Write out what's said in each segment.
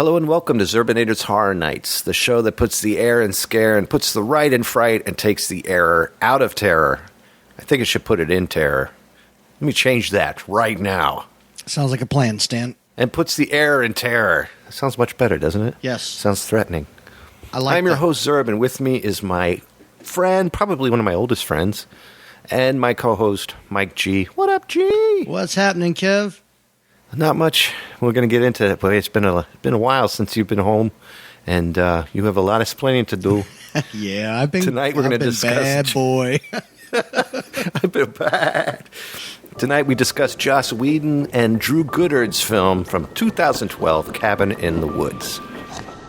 Hello and welcome to Zerbinator's Horror Nights, the show that puts the air in scare and puts the right in fright and takes the error out of terror. I think it should put it in terror. Let me change that right now. Sounds like a plan, Stan. And puts the air in terror. That sounds much better, doesn't it? Yes. Sounds threatening. I'm your host, Zerb, and with me is my friend, probably one of my oldest friends, and my co-host, Mike G. What up, G? What's happening, Kev? Not much. We're going to get into it, but it's been a while since you've been home, and you have a lot of explaining to do. Yeah, I've been. Tonight we're going to discuss. Bad boy. I've been bad. Tonight we discuss Joss Whedon and Drew Goddard's film from 2012, Cabin in the Woods.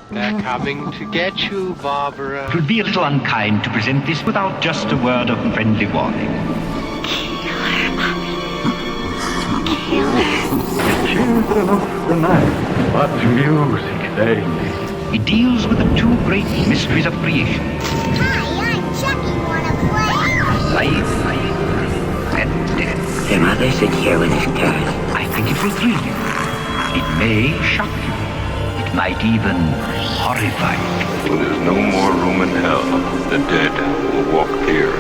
They're coming to get you, Barbara. It would be a little unkind to present this without just a word of friendly warning. Children of the night, what music they make. It deals with the two great mysteries of creation. Hi, I'm Chucky. Wanna play? Life and death. Your mother sit here with his cat. I think it will thrill you. It may shock you. It might even horrify you. When there's no more room in hell, the dead will walk here.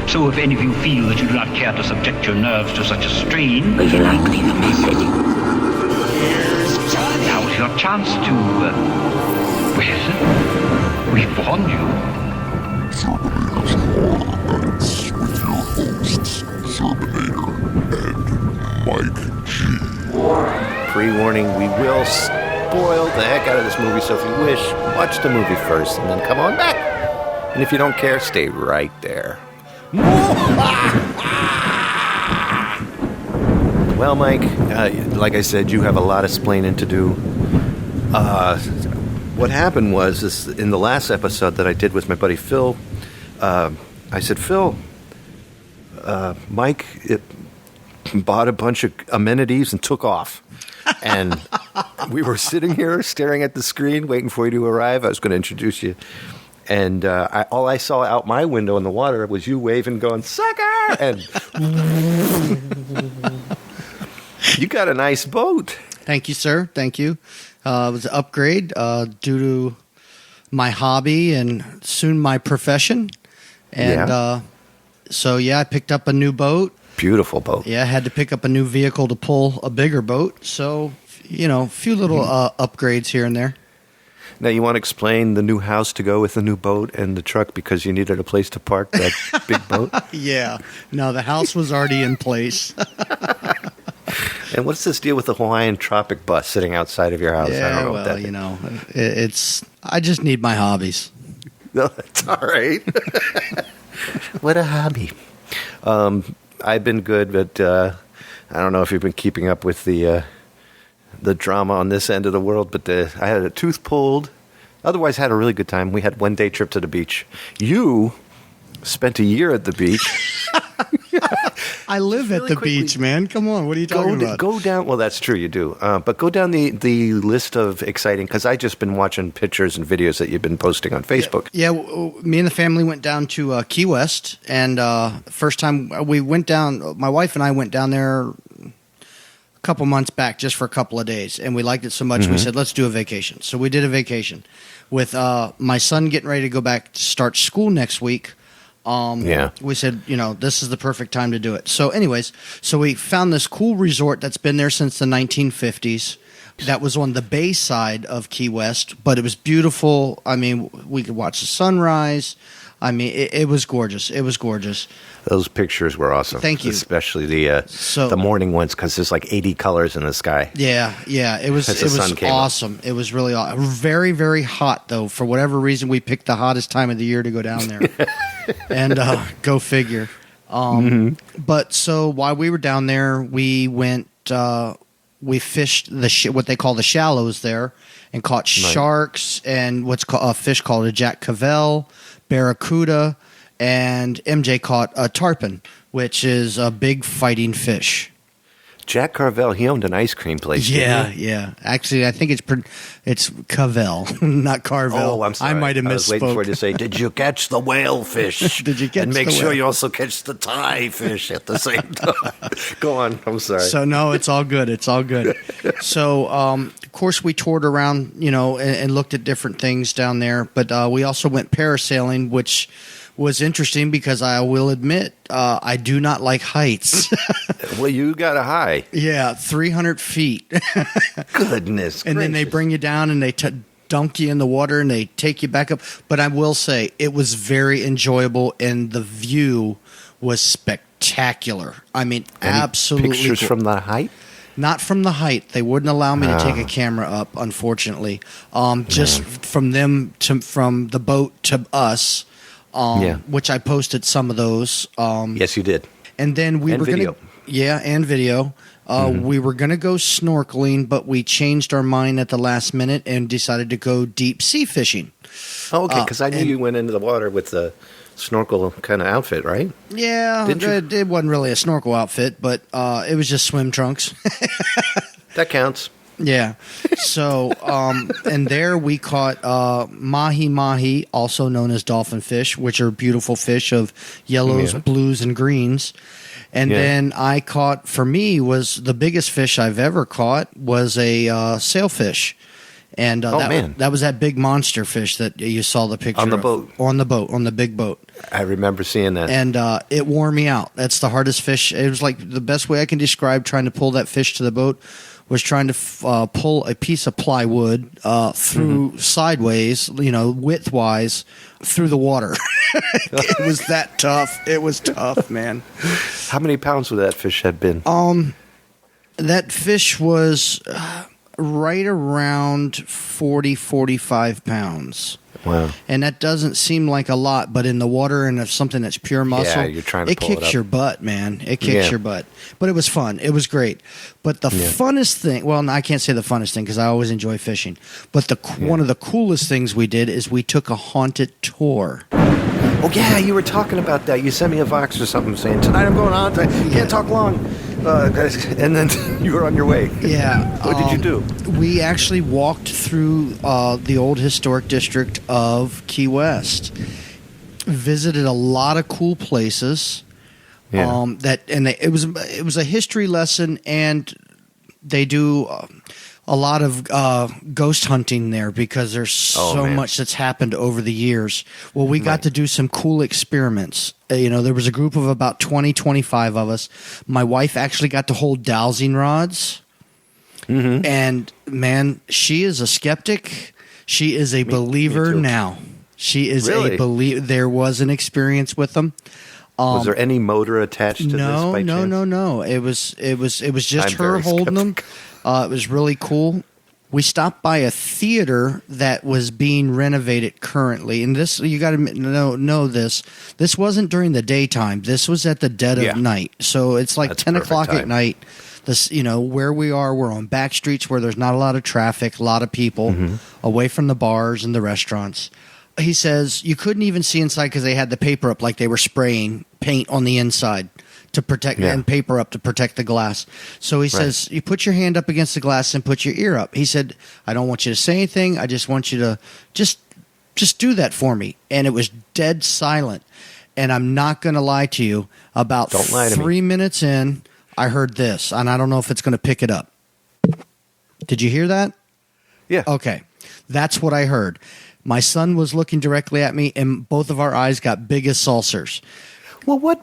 So if any of you feel that you do not care to subject your nerves to such a strain... Would you like to leave a message? Now is your chance to... well, we've warned you. Zerbinator's Horror Nights with your hosts, Zerbinator and Mike G. Pre-warning, we will spoil the heck out of this movie, so if you wish, watch the movie first and then come on back. And if you don't care, stay right there. Well, Mike, like I said, you have a lot of explaining to do. What happened was, is in the last episode that I did with my buddy Phil, I said, Phil, Mike bought a bunch of amenities and took off. And we were sitting here staring at the screen, waiting for you to arrive. I was going to introduce you. And all I saw out my window in the water was you waving, going, sucker! And you got a nice boat. Thank you, sir. Thank you. It was an upgrade due to my hobby and soon my profession. And so, I picked up a new boat. Beautiful boat. Yeah, I had to pick up a new vehicle to pull a bigger boat. So, a few little upgrades here and there. Now, you want to explain the new house to go with the new boat and the truck because you needed a place to park that big boat? Yeah. No, the house was already in place. And what's this deal with the Hawaiian tropic bus sitting outside of your house? Yeah, I don't know what that it's. I just need my hobbies. No, that's all right. What a hobby. I've been good, but I don't know if you've been keeping up with the drama on this end of the world, but I had a tooth pulled. Otherwise, had a really good time. We had 1 day trip to the beach. You spent a year at the beach. I live at the beach, man. Come on, what are you talking about? Go down. Well, that's true, you do. But go down the list of exciting, because I just been watching pictures and videos that you've been posting on Facebook. Yeah, me and the family went down to Key West, and first time we went down, my wife and I went down there couple months back just for a couple of days, and we liked it so much we said let's do a vacation. So we did a vacation with my son getting ready to go back to start school next week. We said, this is the perfect time to do it. So anyways, we found this cool resort that's been there since the 1950s. That was on the bay side of Key West, but it was beautiful. I mean, we could watch the sunrise. I mean, it was gorgeous. It was gorgeous. Those pictures were awesome. Thank you. Especially the morning ones, because there's like 80 colors in the sky. Yeah. It was awesome. It was really awesome. Very, very hot, though. For whatever reason, we picked the hottest time of the year to go down there. And go figure. But so while we were down there, we went, we fished what they call the shallows there and caught sharks and what's called a fish called a Jack Cavell, barracuda, and MJ caught a tarpon, which is a big fighting fish. Jack Carvel, he owned an ice cream place. Yeah, didn't he? yeah. Actually, I think it's Cavell, not Carvel. Oh, I'm sorry. I might have I was waiting misspoke. for you to say, "Did you catch the whale fish?" Did you catch And make the sure whale? you also catch the Thai fish at the same time. Go on. I'm sorry. So no, it's all good. It's all good. So of course we toured around, and looked at different things down there. But we also went parasailing, which was interesting because I will admit I do not like heights. Well, you got a high. Yeah, 300 feet. Goodness. And then they gracious. bring you down and they dunk you in the water and they take you back up. But I will say it was very enjoyable and the view was spectacular. I mean, Any absolutely. pictures from the height? Not from the height. They wouldn't allow me to take a camera up, unfortunately. Just from from the boat to us, which I posted some of those. Yes, you did. And then we And were going video. to, and video. We were going to go snorkeling, but we changed our mind at the last minute and decided to go deep sea fishing. Oh, okay, because I knew and- you went into the water with the snorkel kind of outfit, right? Yeah, Didn't you? it wasn't really a snorkel outfit, but it was just swim trunks. That counts. Yeah. So, and there we caught mahi-mahi, also known as dolphin fish, which are beautiful fish of yellows, Yeah. blues, and greens. And Yeah. then I caught, for me, was the biggest fish I've ever caught was a sailfish. And man. that was that big monster fish that you saw the picture On the of. boat. On the big boat. I remember seeing that. And it wore me out. That's the hardest fish. It was like the best way I can describe trying to pull that fish to the boat was trying to pull a piece of plywood through sideways, widthwise, through the water. It was that tough. It was tough, man. How many pounds would that fish have been? That fish was right around 45 pounds. Wow. And that doesn't seem like a lot, but in the water and if something that's pure muscle, you're trying to pull it kicks up. your butt, man. It kicks Yeah. your butt. But it was fun. It was great. But the funnest thing, well, I can't say the funnest thing because I always enjoy fishing. But one of the coolest things we did is we took a haunted tour. Oh, yeah, you were talking about that. You sent me a Vox or something saying, tonight I'm going on. Can't talk long. And then you were on your way. Yeah. What did you do? We actually walked through the old historic district of Key West. Visited a lot of cool places. Yeah. It was a history lesson, and they do a lot of ghost hunting there because there's so much that's happened over the years. Well, we got to do some cool experiments. There was a group of about 20, 25 of us. My wife actually got to hold dowsing rods. Mm-hmm. And, man, she is a skeptic. She is a believer too. now. She is Really? a believer. There was an experience with them. Was there any motor attached to this by chance? No. It was just I'm her very holding them. skeptic. It was really cool. We stopped by a theater that was being renovated currently, and this you got to know this. This wasn't during the daytime. This was at the dead of night. So it's like That's 10 perfect o'clock at time. night. This, where we are, we're on back streets where there's not a lot of traffic, a lot of people, away from the bars and the restaurants. He says you couldn't even see inside because they had the paper up like they were spraying paint on the inside to protect and paper up to protect the glass. So he says, you put your hand up against the glass and put your ear up. He said, I don't want you to say anything. I just want you to just do that for me. And it was dead silent. And I'm not going to lie to you. About Don't lie to me. 3 minutes in, I heard this, and I don't know if it's going to pick it up. Did you hear that? Yeah. Okay. That's what I heard. My son was looking directly at me, and both of our eyes got big as saucers. Well, wait,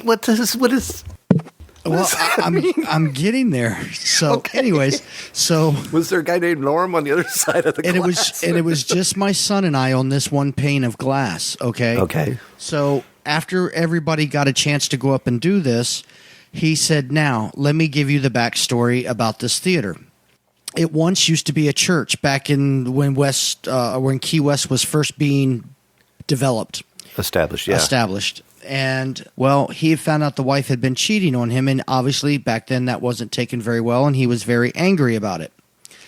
what is... Well, I'm getting there. So, anyways, Was there a guy named Norm on the other side of the glass? it was just my son and I on this one pane of glass. Okay. Okay. So after everybody got a chance to go up and do this, he said, "Now let me give you the backstory about this theater. It once used to be a church back in when Key West was first being developed." Established. And, well, he had found out the wife had been cheating on him, and obviously back then that wasn't taken very well, and he was very angry about it.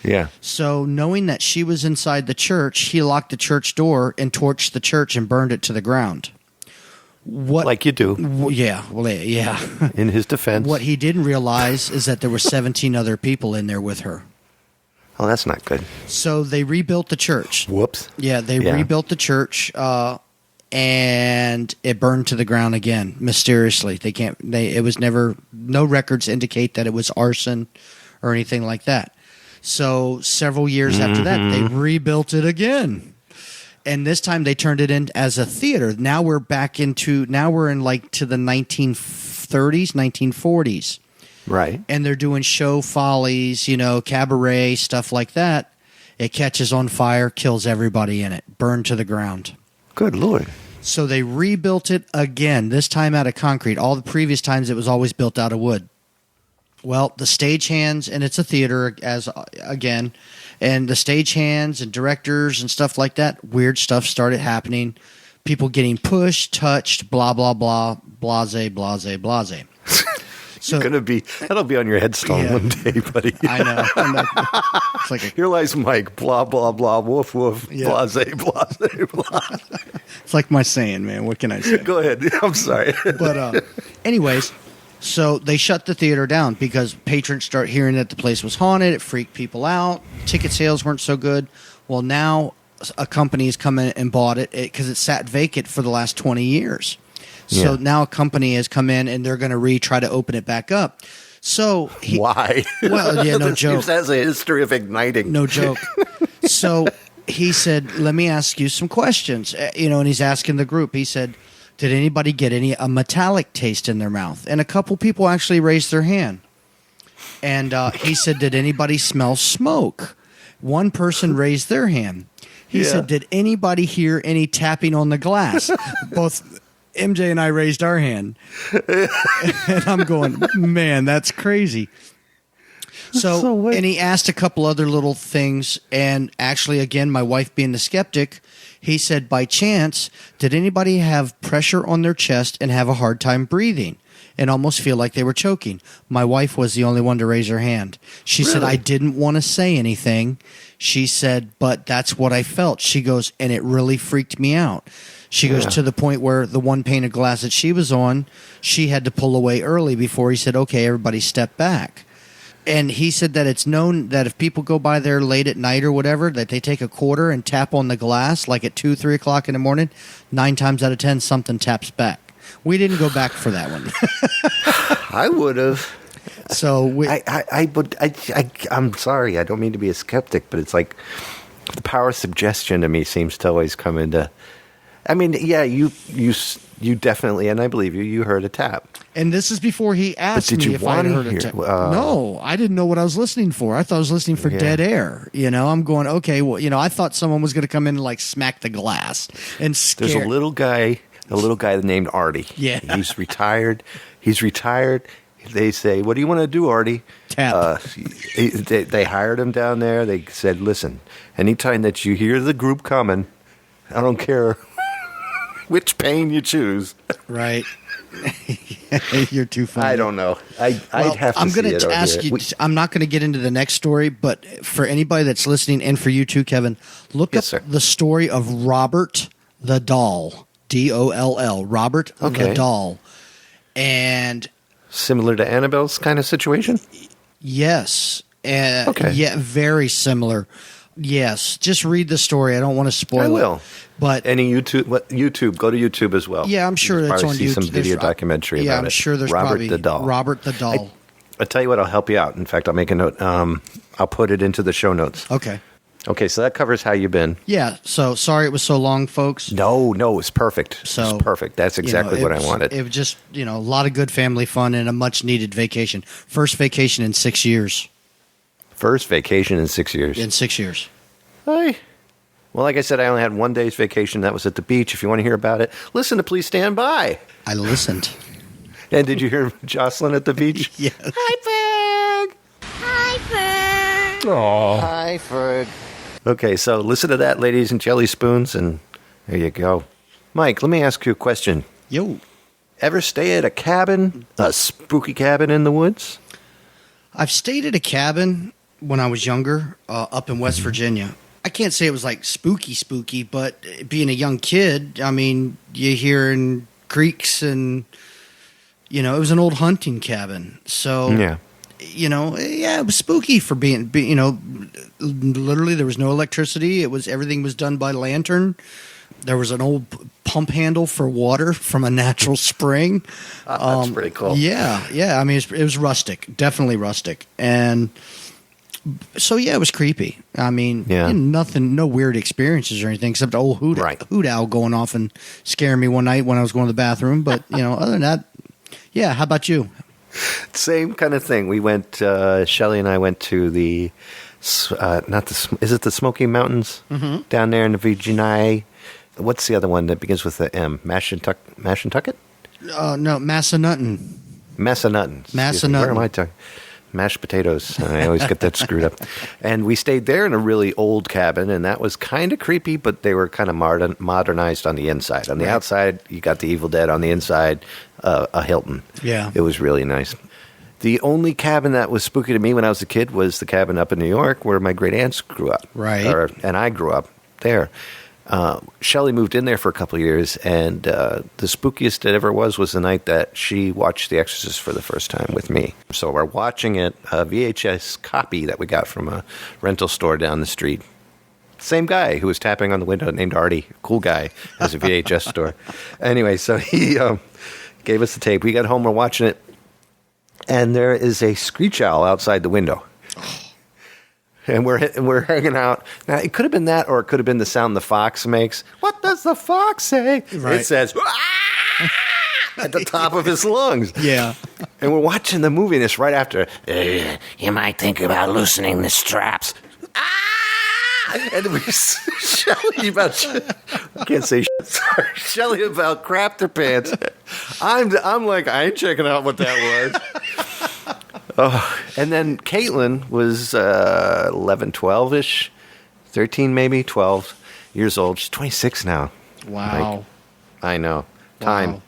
Yeah. So knowing that she was inside the church, he locked the church door and torched the church and burned it to the ground. What? Like you do. Yeah. Well, yeah. In his defense. What he didn't realize is that there were 17 other people in there with her. Oh, that's not good. So they rebuilt the church. Whoops. Yeah, they rebuilt the church, and it burned to the ground again mysteriously. It was never. No records indicate that it was arson or anything like that. So several years after that, they rebuilt it again, and this time they turned it in as a theater. Now we're in like to the 1930s, 1940s. Right. And they're doing show follies, cabaret, stuff like that. It catches on fire, kills everybody in it, burned to the ground. Good Lord. So they rebuilt it again, this time out of concrete. All the previous times it was always built out of wood. Well, the stagehands, and it's a theater again, and the stagehands and directors and stuff like that, weird stuff started happening. People getting pushed, touched, blah, blah, blah, blase, blase, blase. So that'll be on your headstone one day, buddy. I know. It's like here lies Mike. Blah blah blah. Woof woof. Blase blase blase. It's like my saying, man. What can I say? Go ahead. I'm sorry. But anyways, so they shut the theater down because patrons start hearing that the place was haunted. It freaked people out. Ticket sales weren't so good. Well, now a company has come in and bought it because it sat vacant for the last 20 years. So now a company has come in and they're going to try to open it back up. So why? Well, yeah, no joke. This has a history of igniting. No joke. So he said, "Let me ask you some questions." And he's asking the group. He said, "Did anybody get a metallic taste in their mouth?" And a couple people actually raised their hand. And he said, "Did anybody smell smoke?" One person raised their hand. He said, "Did anybody hear any tapping on the glass?" Both MJ and I raised our hand. And I'm going, man, that's crazy. So and he asked a couple other little things. And actually, again, my wife being the skeptic, he said, by chance, did anybody have pressure on their chest and have a hard time breathing and almost feel like they were choking? My wife was the only one to raise her hand. She said, I didn't want to say anything. She said, but that's what I felt. She goes, and it really freaked me out. She goes to the point where the one pane of glass that she was on, she had to pull away early before he said, okay, everybody step back. And he said that it's known that if people go by there late at night or whatever, that they take a quarter and tap on the glass like at 2, 3 o'clock in the morning, 9 times out of 10, something taps back. We didn't go back for that one. I would have. So I'm sorry. I don't mean to be a skeptic, but it's like the power of suggestion to me seems to always come into. I mean, yeah, you definitely, and I believe you. You heard a tap, and this is before he asked me if I heard a tap. No, I didn't know what I was listening for. I thought I was listening for dead air. I'm going, okay, well, I thought someone was going to come in and like smack the glass and scare. There's a little guy named Artie. Yeah, he's retired. They say, "What do you want to do, Artie?" Tap. They hired him down there. They said, "Listen, anytime that you hear the group coming, I don't care which pane you choose." Right. You're too funny. I don't know. I'd have to. I'm going to ask you. I'm not going to get into the next story, but for anybody that's listening, and for you too, Kevin, look up the story of Robert the Doll. Doll. Robert the Doll. And similar to Annabelle's kind of situation? Yes. Yeah, very similar. Yes. Just read the story. I don't want to spoil it. I will. But any YouTube, go to YouTube as well. Yeah, I'm sure that's on YouTube. See some video documentary about it. Yeah, I'm sure there's Robert probably the Doll. Robert the Doll. I'll tell you what, I'll help you out. In fact, I'll make a note. I'll put it into the show notes. Okay, so that covers how you've been. Yeah, so sorry it was so long, folks. No, it's perfect. It's perfect. That's exactly what I wanted. It was just, a lot of good family fun and a much-needed vacation. First vacation in 6 years. First vacation in 6 years. In 6 years. Hey. Well, like I said, I only had 1 day's vacation. That was at the beach. If you want to hear about it, listen to Please Stand By. I listened. And did you hear Jocelyn at the beach? Yes. Hi, Ferg. Hi, Ferg. Aw. Hi, Ferg. Okay, so listen to that, ladies and jelly spoons, and there you go. Mike, let me ask you a question. Yo. Ever stay at a cabin, a spooky cabin in the woods? I've stayed at a cabin when I was younger, up in West Virginia. I can't say it was like spooky, but being a young kid, I mean, you hearing creeks and, it was an old hunting cabin. So, Yeah. It was spooky for being, literally there was no electricity. Everything was done by lantern. There was an old pump handle for water from a natural spring. That's pretty cool. Yeah. I mean, it was rustic, definitely rustic. And so, it was creepy. I mean, nothing, no weird experiences or anything except old hoot owl going off and scaring me one night when I was going to the bathroom. But, other than that, how about you? Same kind of thing. We went, Shelley and I went to the, is it the Smoky Mountains down there in the Virginia? What's the other one that begins with the M? Mashantucket? No, Massanutten. Massanutten. Where am I talking? Mashed potatoes. I always get that screwed up. And we stayed there in a really old cabin, and that was kind of creepy, but they were kind of modernized on the inside. On the outside, you got the Evil Dead. On the inside, a Hilton. Yeah. It was really nice. The only cabin that was spooky to me when I was a kid was the cabin up in New York where my great aunts grew up. Right. And I grew up there. Shelley moved in there for a couple of years, and the spookiest it ever was the night that she watched The Exorcist for the first time with me. So we're watching it, a VHS copy that we got from a rental store down the street. Same guy who was tapping on the window named Artie, cool guy, has a VHS store. Anyway, so he gave us the tape. We got home, we're watching it, and there is a screech owl outside the window. And we're hanging out. Now, it could have been that, or it could have been the sound the fox makes. What does the fox say? Right. It says, "Ah!" at the top of his lungs. Yeah. And we're watching the movie, and it's right after, you might think about loosening the straps. Ah! And we, Shelley about, I can't say shit, sorry. Shelley about crapped her pants. I'm like, I ain't checking out what that was. Oh, and then Caitlin was 11, 12-ish, 13 maybe, 12 years old. She's 26 now. Wow. I know. Time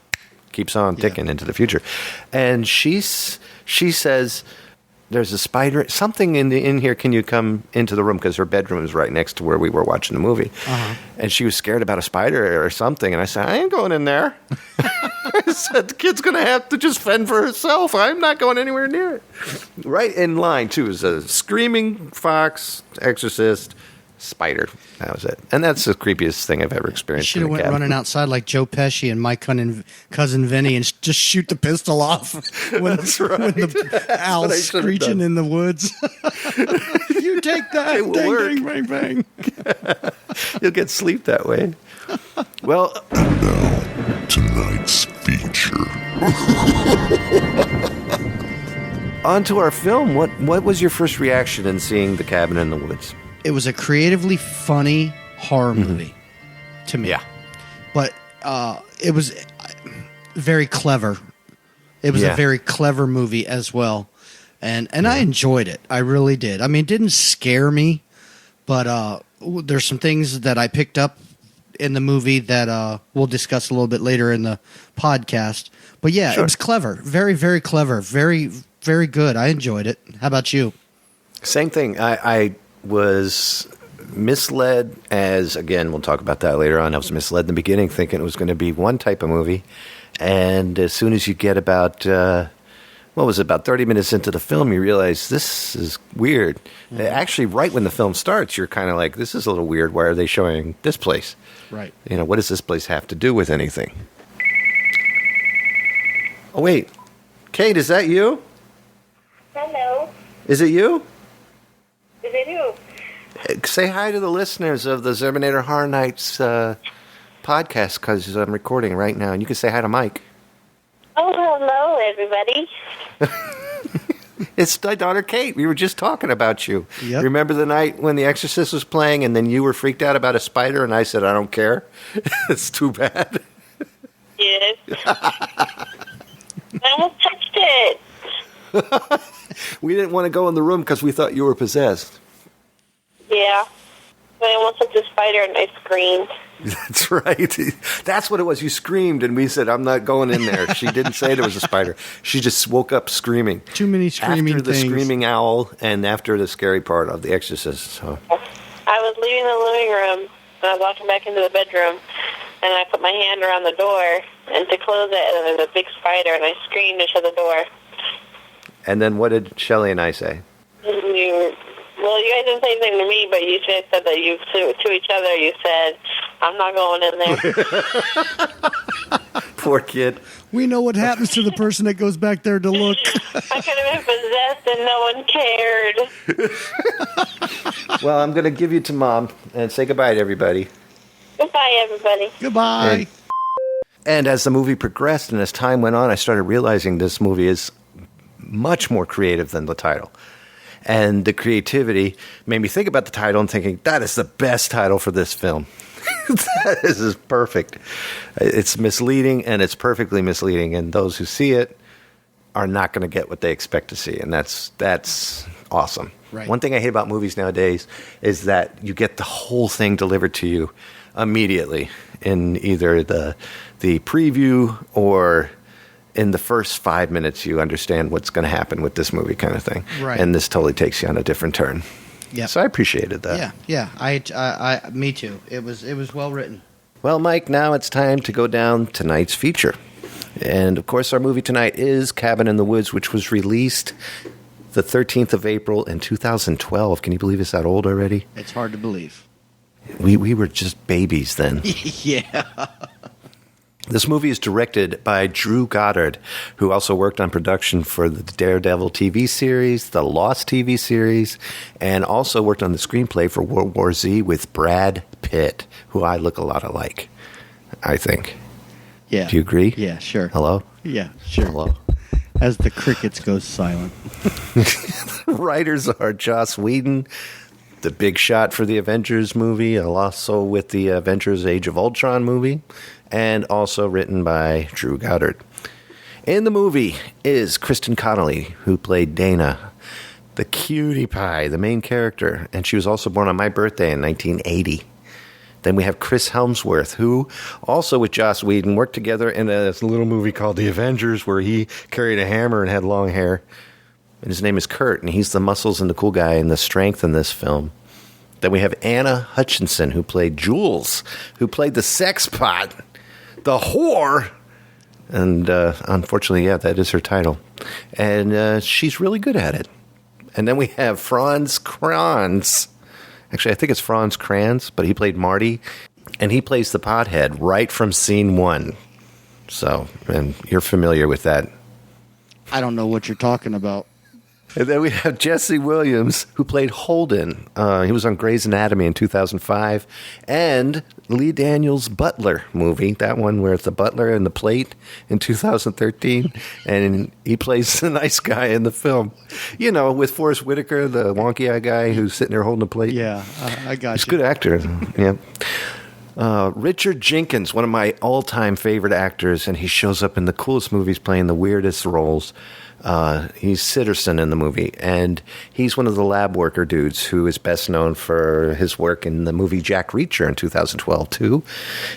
keeps on ticking into the future. And she says, there's a spider, something in here, can you come into the room? Because her bedroom is right next to where we were watching the movie. Uh-huh. And she was scared about a spider or something. And I said, I ain't going in there. I said, the kid's going to have to just fend for herself. I'm not going anywhere near it. Right in line, too, is a screaming fox, exorcist, spider. That was it. And that's the creepiest thing I've ever experienced. Should have went running outside like Joe Pesci and my cousin Vinny and just shoot the pistol off when, that's right. When the owl's screeching in the woods. You take that. It will work. Bang, bang, bang. You'll get sleep that way. Well, and now, tonight's feature. On to our film. What was your first reaction in seeing The Cabin in the Woods? It was a creatively funny horror movie to me. Yeah. But it was very clever. It was a very clever movie as well. And I enjoyed it. I really did. I mean, it didn't scare me, but there's some things that I picked up in the movie that we'll discuss a little bit later in the podcast. But yeah, It was clever. Very, very clever. Very, very good. I enjoyed it. How about you? Same thing. I was misled as, again, we'll talk about that later on. I was misled in the beginning thinking it was going to be one type of movie. And as soon as you get about, about 30 minutes into the film, you realize this is weird. Mm-hmm. Actually, right when the film starts, you're kind of like, this is a little weird. Why are they showing this place? Right. What does this place have to do with anything? Oh, wait. Kate, is that you? Hello. Is it you? Is it you? Say hi to the listeners of the Zerminator Horror Nights podcast, because I'm recording right now, and you can say hi to Mike. Oh, hello, everybody. It's my daughter, Kate. We were just talking about you. Yep. Remember the night when The Exorcist was playing, and then you were freaked out about a spider, and I said, I don't care. It's too bad. Yes. I almost touched it. We didn't want to go in the room because we thought you were possessed. Yeah. I almost hit the spider and I screamed. That's right. That's what it was. You screamed, and we said, I'm not going in there. She didn't say there was a spider. She just woke up screaming. Too many screaming after the things. Screaming owl and after the scary part of The Exorcist. So. I was leaving the living room, and I was walking back into the bedroom, and I put my hand around the door and to close it, and there's a big spider, and I screamed and shut the door. And then what did Shelley and I say? Well, you guys didn't say anything to me, but you said that to each other, you said, I'm not going in there. Poor kid. We know what happens to the person that goes back there to look. I could have been possessed and no one cared. Well, I'm going to give you to Mom and say goodbye to everybody. Goodbye, everybody. Goodbye. And as the movie progressed and as time went on, I started realizing this movie is much more creative than the title. And the creativity made me think about the title and thinking, that is the best title for this film. That is perfect. It's misleading, and it's perfectly misleading. And those who see it are not going to get what they expect to see. And that's awesome. Right. One thing I hate about movies nowadays is that you get the whole thing delivered to you immediately in either the preview or in the first 5 minutes you understand what's going to happen with this movie kind of thing. Right. And this totally takes you on a different turn. Yeah. So I appreciated that. Yeah. I me too. It was well written. Well, Mike, now it's time to go down tonight's feature. And, of course, our movie tonight is Cabin in the Woods, which was released the 13th of April in 2012. Can you believe it's that old already? It's hard to believe. We were just babies then. Yeah. This movie is directed by Drew Goddard, who also worked on production for the Daredevil TV series, the Lost TV series, and also worked on the screenplay for World War Z with Brad Pitt, who I look a lot alike, I think. Yeah. Do you agree? Yeah, sure. Hello? Yeah, sure. Hello? As the crickets go silent. Writers are Joss Whedon, the big shot for the Avengers movie, and also with the Avengers Age of Ultron movie, and also written by Drew Goddard. In the movie is Kristen Connolly, who played Dana, the cutie pie, the main character, and she was also born on my birthday in 1980. Then we have Chris Helmsworth, who also with Joss Whedon worked together in a little movie called The Avengers, where he carried a hammer and had long hair. And his name is Kurt, and he's the muscles and the cool guy and the strength in this film. Then we have Anna Hutchinson, who played Jules, who played the sex pot, the whore. And unfortunately, yeah, that is her title. And she's really good at it. And then we have Franz Kranz. Actually, I think it's Franz Kranz, but he played Marty. And he plays the pothead right from scene one. So, and you're familiar with that. I don't know what you're talking about. And then we have Jesse Williams, who played Holden. He was on Grey's Anatomy in 2005. And Lee Daniels' Butler movie, that one where it's the butler and the plate in 2013. And he plays the nice guy in the film. You know, with Forrest Whitaker, the wonky-eye guy who's sitting there holding the plate. Yeah, I got He's a you. good actor. Yeah. Richard Jenkins, one of my all-time favorite actors, and he shows up in the coolest movies playing the weirdest roles. He's Sitterson in the movie, and he's one of the lab worker dudes who is best known for his work in the movie Jack Reacher in 2012, too.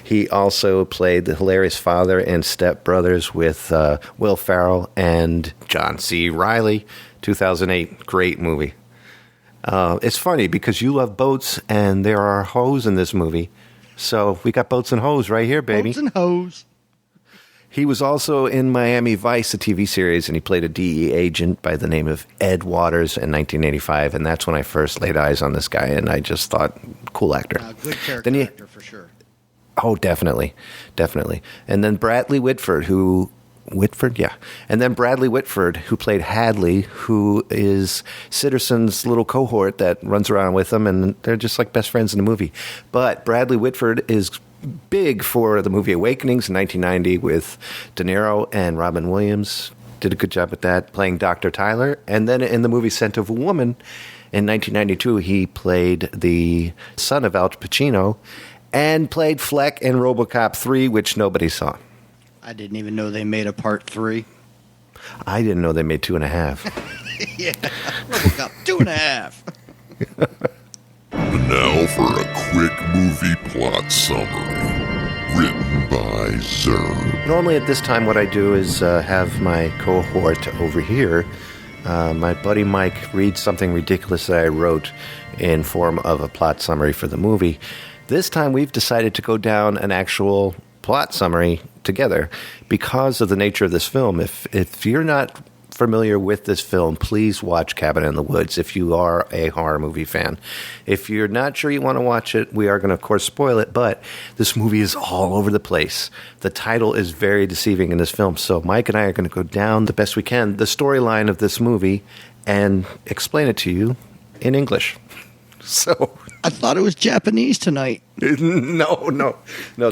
He also played the hilarious father in Step Brothers with Will Ferrell and John C. Reilly, 2008. Great movie. It's funny because you love boats, and there are hoes in this movie. So we got boats and hoes right here, baby. Boats and hoes. He was also in Miami Vice, a TV series, and he played a DEA agent by the name of Ed Waters in 1985, and that's when I first laid eyes on this guy, and I just thought, cool actor. Good character actor, for sure. Oh, definitely. Definitely. And then Bradley Whitford, who played Hadley, who is Sitterson's little cohort that runs around with him, and they're just like best friends in the movie. But Bradley Whitford is big for the movie Awakenings in 1990 with De Niro and Robin Williams. Did a good job at that, playing Dr. Tyler. And then in the movie Scent of a Woman in 1992, he played the son of Al Pacino and played Fleck in RoboCop 3, which nobody saw. I didn't even know they made a part 3. I didn't know they made 2.5. Yeah, RoboCop 2.5. And now for a quick movie plot summary, written by Zerb. Normally at this time what I do is have my cohort over here, my buddy Mike, read something ridiculous that I wrote in form of a plot summary for the movie. This time we've decided to go down an actual plot summary together because of the nature of this film. If you're not familiar with this film, please watch Cabin in the Woods if you are a horror movie fan. If you're not sure you want to watch it, we are going to, of course, spoil it, but this movie is all over the place. The title is very deceiving in this film, so Mike and I are going to go down the best we can the storyline of this movie and explain it to you in English. So I thought it was Japanese tonight. No,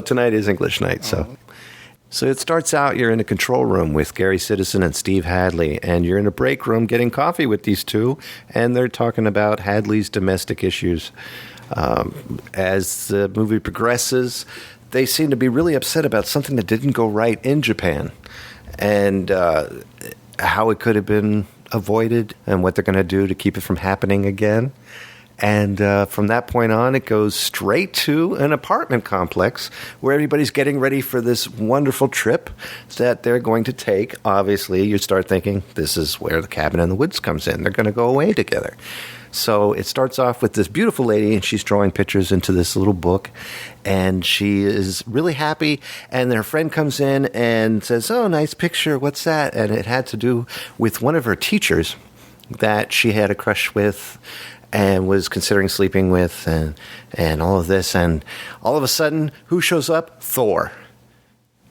tonight is English night, So it starts out, you're in a control room with Gary Citizen and Steve Hadley, and you're in a break room getting coffee with these two, and they're talking about Hadley's domestic issues. As the movie progresses, they seem to be really upset about something that didn't go right in Japan, and how it could have been avoided, and what they're going to do to keep it from happening again. And from that point on, it goes straight to an apartment complex where everybody's getting ready for this wonderful trip that they're going to take. Obviously, you start thinking, this is where the Cabin in the Woods comes in. They're going to go away together. So it starts off with this beautiful lady, and she's drawing pictures into this little book, and she is really happy. And her friend comes in and says, oh, nice picture. What's that? And it had to do with one of her teachers that she had a crush with and was considering sleeping with, and all of this. And all of a sudden, who shows up? Thor.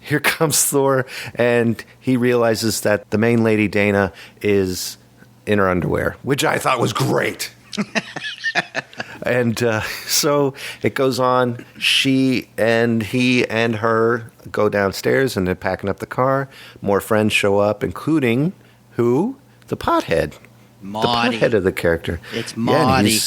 Here comes Thor, and he realizes that the main lady, Dana, is in her underwear, which I thought was great. And so it goes on. She and he and her go downstairs, and they're packing up the car. More friends show up, including who? The pothead. Marty. The pothead of the character. It's Marty.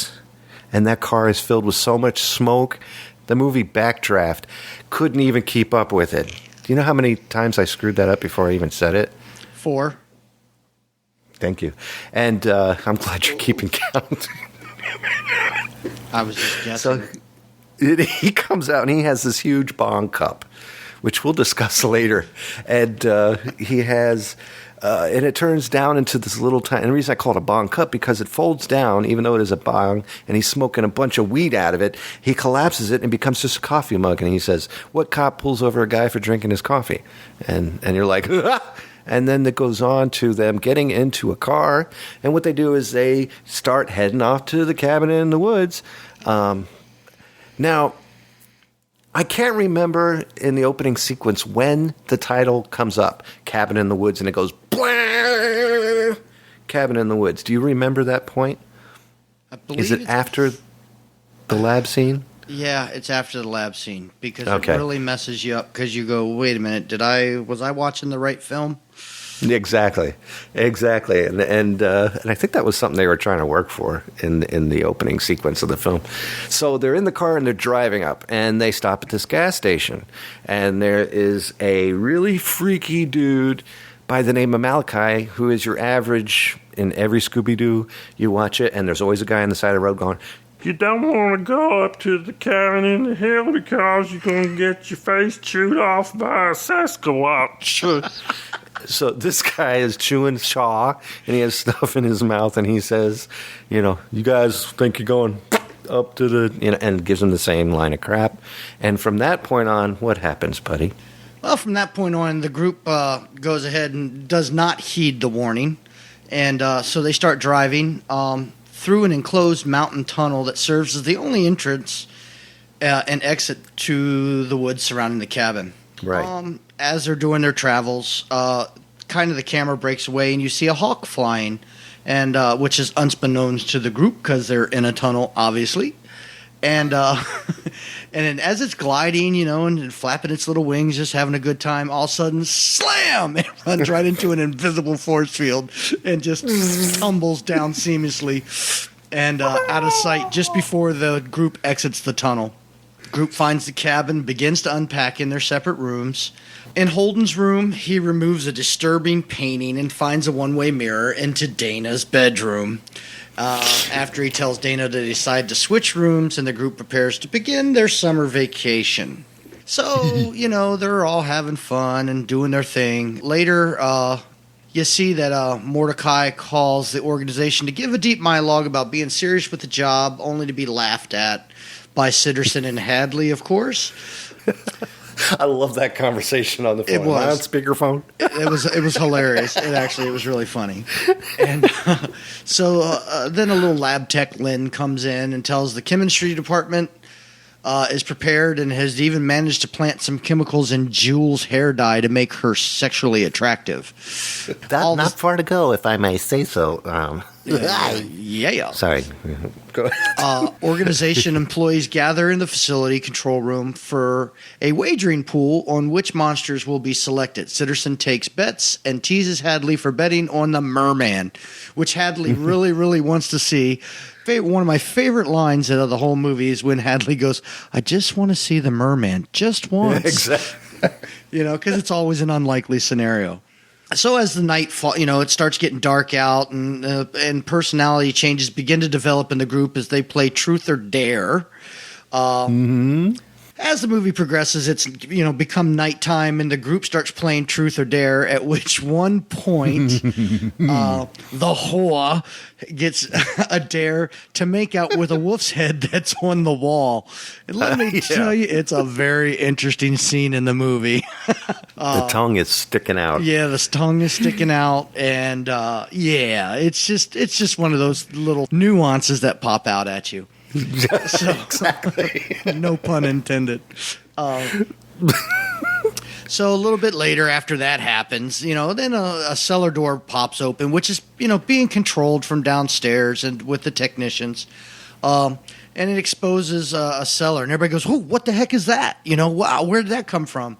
And that car is filled with so much smoke. The movie Backdraft couldn't even keep up with it. Do you know how many times I screwed that up before I even said it? 4. Thank you. And I'm glad you're keeping count. I was just guessing. So he comes out and he has this huge bong cup, which we'll discuss later. And he has... and it turns down into this little tiny... And the reason I call it a bong cup, because it folds down, even though it is a bong, and he's smoking a bunch of weed out of it, he collapses it and becomes just a coffee mug. And he says, what cop pulls over a guy for drinking his coffee? And you're like, ah! And then it goes on to them getting into a car. And what they do is they start heading off to the cabin in the woods. Now... I can't remember in the opening sequence when the title comes up, Cabin in the Woods, and it goes, blah, Cabin in the Woods. Do you remember that point? I believe Is it after the lab scene? Yeah, it's after the lab scene, because it really messes you up, because you go, wait a minute, was I watching the right film? Exactly. And I think that was something they were trying to work for in the opening sequence of the film. So they're in the car and they're driving up, and they stop at this gas station, and there is a really freaky dude by the name of Malachi, who is your average in every Scooby-Doo. You watch it, and there's always a guy on the side of the road going, You don't want to go up to the cabin in the hill because you're going to get your face chewed off by a Sasquatch. So this guy is chewing chaw, and he has stuff in his mouth, and he says, you guys think you're going up to the, and gives him the same line of crap. And from that point on, what happens, buddy? Well, from that point on, the group goes ahead and does not heed the warning. And so they start driving through an enclosed mountain tunnel that serves as the only entrance and exit to the woods surrounding the cabin. Right. As they're doing their travels, kind of the camera breaks away and you see a hawk flying, and which is unbeknownst to the group because they're in a tunnel, obviously. And and then as it's gliding, and flapping its little wings, just having a good time, all of a sudden, slam! It runs right into an invisible force field and just tumbles down seamlessly and out of sight just before the group exits the tunnel. Group finds the cabin, begins to unpack in their separate rooms. In Holden's room, he removes a disturbing painting and finds a one-way mirror into Dana's bedroom. After he tells Dana to decide to switch rooms, and the group prepares to begin their summer vacation. So, they're all having fun and doing their thing. Later, you see that Mordecai calls the organization to give a deep monologue about being serious with the job, only to be laughed at by Sitterson and Hadley, of course. I love that conversation on the phone. It was. Am I on speakerphone? It was hilarious. It was really funny. And so then a little lab tech, Lynn, comes in and tells the chemistry department is prepared and has even managed to plant some chemicals in Jules' hair dye to make her sexually attractive. Not far to go, if I may say so. Yeah. Sorry. Go ahead. Organization employees gather in the facility control room for a wagering pool on which monsters will be selected. Sitterson takes bets and teases Hadley for betting on the merman, which Hadley really, really wants to see. One of my favorite lines out of the whole movie is when Hadley goes, "I just want to see the merman just once." Exactly. Because it's always an unlikely scenario. So as the night it starts getting dark out, and personality changes begin to develop in the group as they play Truth or Dare. As the movie progresses, it's become nighttime, and the group starts playing Truth or Dare. At which one point, the whore gets a dare to make out with a wolf's head that's on the wall. And let me tell you, it's a very interesting scene in the movie. The tongue is sticking out. Yeah, the tongue is sticking out, and it's just one of those little nuances that pop out at you. Exactly. No pun intended. So a little bit later, after that happens, then a cellar door pops open, which is being controlled from downstairs and with the technicians, and it exposes a cellar, and everybody goes, "Oh, what the heck is that? Wow, where did that come from?"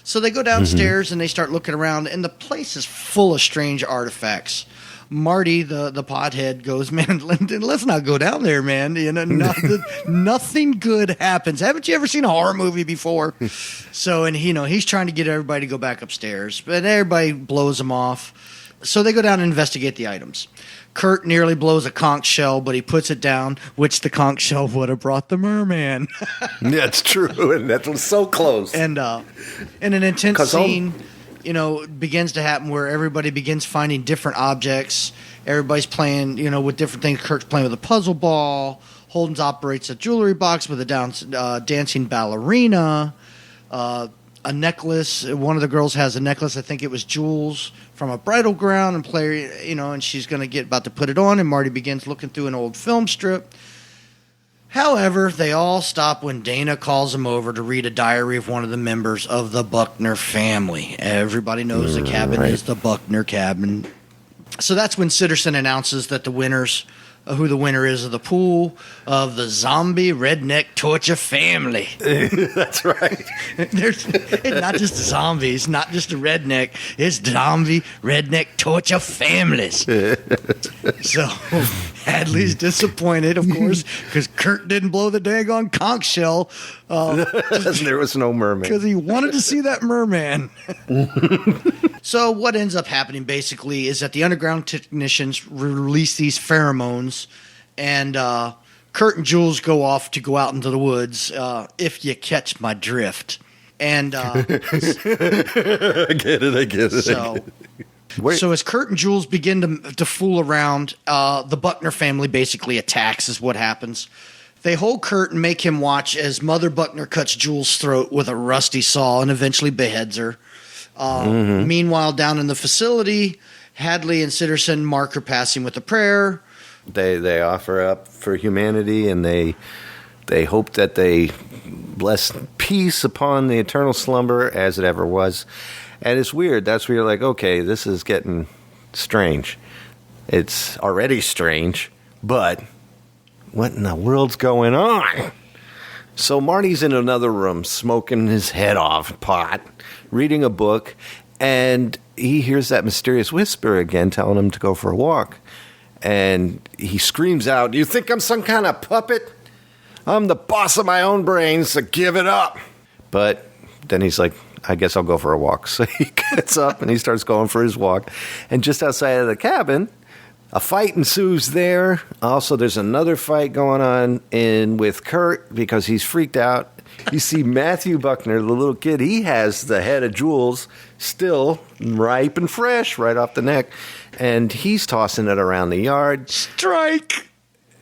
So they go downstairs and they start looking around, and the place is full of strange artifacts. Marty, the pothead, goes, "Man, let's not go down there, man. Nothing good happens. Haven't you ever seen a horror movie before?" So, and he's trying to get everybody to go back upstairs, but everybody blows him off. So they go down and investigate the items. Kurt nearly blows a conch shell, but he puts it down, which the conch shell would have brought the merman. That's true, and that was so close. And an intense scene begins to happen where everybody begins finding different objects. Everybody's playing, with different things. Kurt's playing with a puzzle ball. Holden's operates a jewelry box with a dancing ballerina. A necklace. One of the girls has a necklace. I think it was Jules from a bridal gown, and she's going to get about to put it on, and Marty begins looking through an old film strip. However, they all stop when Dana calls him over to read a diary of one of the members of the Buckner family. Everybody knows the cabin is the Buckner cabin. So that's when Sitterson announces that who the winner is of the pool of the zombie redneck torture family. That's right. It's not just zombies, not just a redneck. It's zombie redneck torture families. So Hadley's disappointed, of course, because Kurt didn't blow the daggone conch shell. There was no merman. Because he wanted to see that merman. So what ends up happening basically is that the underground technicians release these pheromones, and Kurt and Jules go out into the woods, if you catch my drift. And I get it. So as Kurt and Jules begin to fool around, the Buckner family basically attacks is what happens. They hold Kurt and make him watch as Mother Buckner cuts Jules' throat with a rusty saw and eventually beheads her. Meanwhile, down in the facility, Hadley and Sitterson mark her passing with a prayer. They offer up for humanity, and they hope that they bless peace upon the eternal slumber as it ever was. And it's weird. That's where you're like, okay, this is getting strange. It's already strange, but what in the world's going on? So Marty's in another room smoking his head off, pot, reading a book, and he hears that mysterious whisper again telling him to go for a walk. And he screams out, "You think I'm some kind of puppet? I'm the boss of my own brains, so give it up." But then he's like, "I guess I'll go for a walk." So he gets up and he starts going for his walk. And just outside of the cabin, A fight ensues there. Also, there's another fight going on with Kurt because he's freaked out. You see Matthew Buckner, the little kid, he has the head of Jules still ripe and fresh right off the neck, and he's tossing it around the yard. Strike!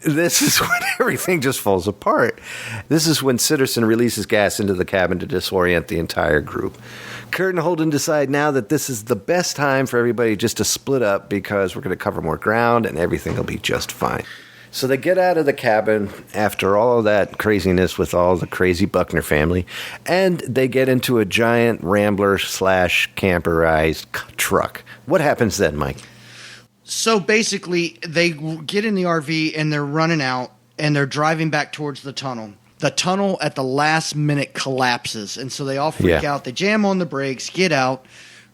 This is when everything just falls apart. This is when Sitterson releases gas into the cabin to disorient the entire group. Kurt and Holden decide now that this is the best time for everybody just to split up because we're going to cover more ground and everything will be just fine. So they get out of the cabin after all of that craziness with all the crazy Buckner family, and they get into a giant Rambler/camperized truck. What happens then, Mike? So basically, they get in the RV and they're running out and they're driving back towards the tunnel. The tunnel at the last minute collapses, and so they all freak out. They jam on the brakes, get out.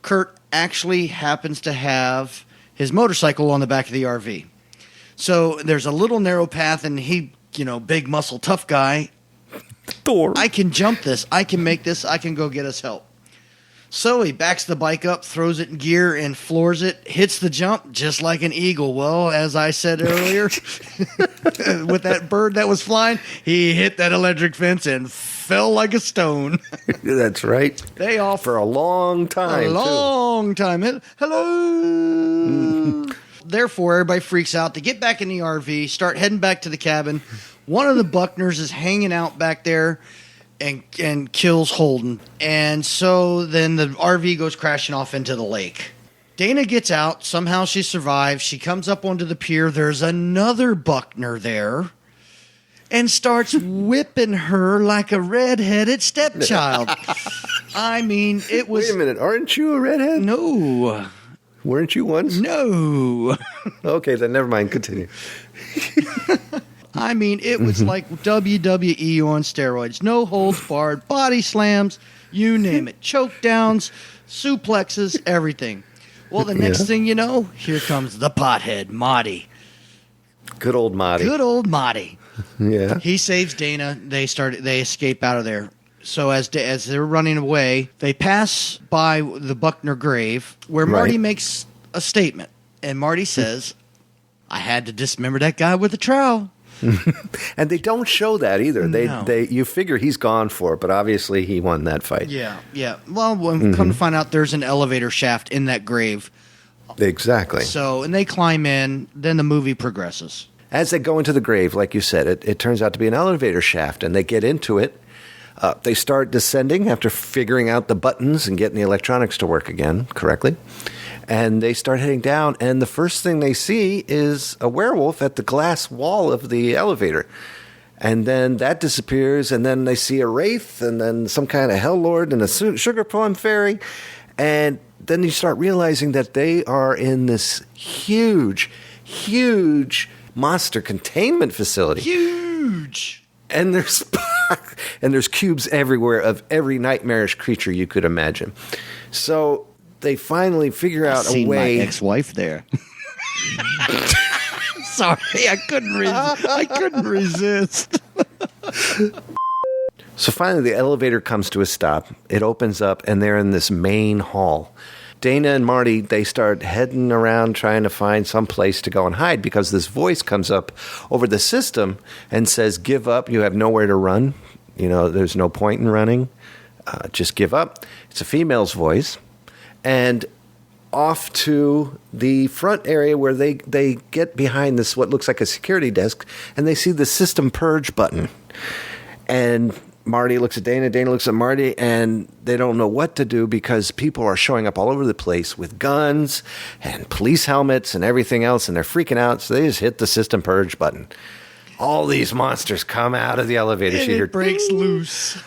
Kurt actually happens to have his motorcycle on the back of the RV. So there's a little narrow path, and he, big muscle, tough guy. Thor. I can jump this. I can make this. I can go get us help. So he backs the bike up, throws it in gear, and floors it, hits the jump just like an eagle. Well, as I said earlier, with that bird that was flying, he hit that electric fence and fell like a stone. That's right. They all for a long time. A long time. Hello. Therefore, everybody freaks out. They get back in the RV, start heading back to the cabin. One of the Buckners is hanging out back there and kills Holden. And so then the RV goes crashing off into the lake. Dana gets out. Somehow she survives. She comes up onto the pier. There's another Buckner there and starts whipping her like a redheaded stepchild. I mean, it was... Wait a minute. Aren't you a redhead? No. Weren't you once? No. Okay, then never mind. Continue. I mean, it was like WWE on steroids. No holds barred, body slams, you name it. Choke downs, suplexes, everything. Well, the next thing you know, here comes the pothead, Marty. Good old Marty. Good old Marty. Yeah. He saves Dana. They escape out of there. So as they're running away, they pass by the Buckner grave where Marty makes a statement. And Marty says, I had to dismember that guy with a trowel. And they don't show that either. No. You figure he's gone for it, but obviously he won that fight. Yeah. Well, come to find out, there's an elevator shaft in that grave. Exactly. So, and they climb in, then the movie progresses. As they go into the grave, like you said, it turns out to be an elevator shaft, and they get into it. They start descending after figuring out the buttons and getting the electronics to work again correctly. And they start heading down, and the first thing they see is a werewolf at the glass wall of the elevator. And then that disappears, and then they see a wraith, and then some kind of hell lord and a sugar plum fairy. And then you start realizing that they are in this huge, huge monster containment facility. Huge! And there's cubes everywhere of every nightmarish creature you could imagine. So they finally figure out a way. My ex-wife there. Sorry, I couldn't resist. So finally, the elevator comes to a stop. It opens up, and they're in this main hall. Dana and Marty, they start heading around trying to find some place to go and hide because this voice comes up over the system and says, give up, you have nowhere to run. There's no point in running. Just give up. It's a female's voice. And off to the front area where they get behind this, what looks like a security desk, and they see the system purge button. And Marty looks at Dana, Dana looks at Marty, and they don't know what to do because people are showing up all over the place with guns and police helmets and everything else, and they're freaking out, so they just hit the system purge button. All these monsters come out of the elevator. And it breaks loose.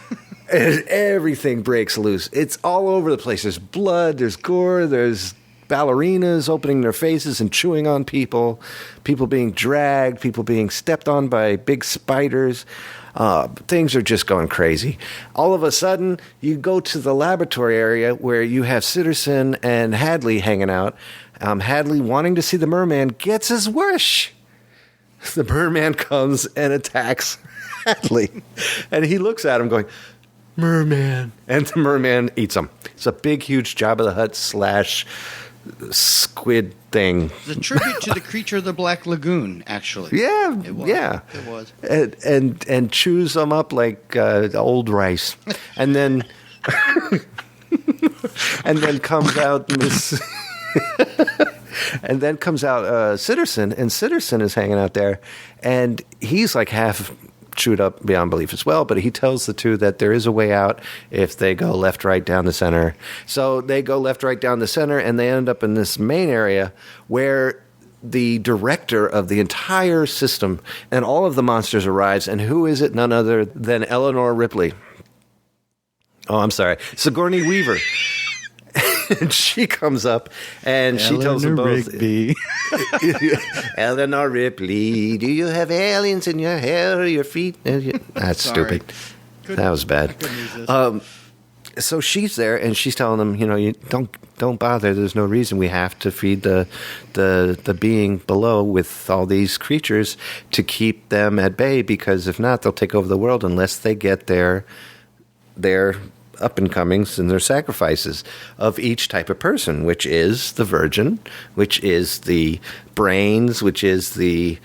And everything breaks loose. It's all over the place. There's blood, there's gore, there's ballerinas opening their faces and chewing on people, people being dragged, people being stepped on by big spiders. Things are just going crazy. All of a sudden, you go to the laboratory area where you have Sitterson and Hadley hanging out. Hadley, wanting to see the merman, gets his wish. The merman comes and attacks Hadley. And he looks at him going, merman. And the merman eats him. It's a big, huge Jabba the Hutt / squid thing. It's a tribute to the creature of the Black Lagoon, actually. Yeah, It was. yeah. It was. And chews them up like old rice, and then and then comes out this. And then comes out Sitterson, and Sitterson is hanging out there, and he's like half chewed up beyond belief as well, but he tells the two that there is a way out if they go left, right, down the center. So they go left, right, down the center, and they end up in this main area where the director of the entire system and all of the monsters arrives, and who is it? None other than Eleanor Ripley. Oh, I'm sorry. Sigourney Weaver. And she comes up and she tells them both, Eleanor Ripley, do you have aliens in your hair or your feet? That's stupid. That was bad. So she's there and she's telling them, you don't bother. There's no reason. We have to feed the being below with all these creatures to keep them at bay, because if not, they'll take over the world unless they get their up-and-comings and their sacrifices of each type of person, which is the virgin, which is the brains, which is the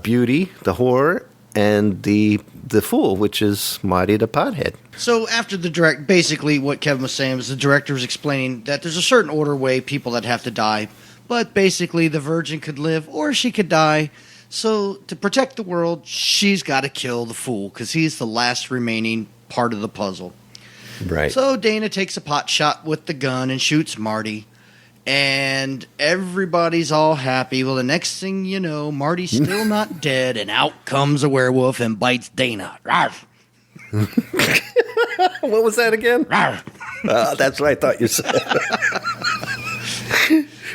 beauty, the whore, and the fool, which is Marty the pothead. So after basically what Kevin was saying was the director was explaining that there's a certain order way people that have to die, but basically the virgin could live or she could die. So to protect the world, she's got to kill the fool because he's the last remaining part of the puzzle. Right. So Dana takes a pot shot with the gun and shoots Marty, and everybody's all happy. Well, the next thing you know, Marty's still not dead, and out comes a werewolf and bites Dana. Rawr. What was that again? Rawr. That's what I thought you said.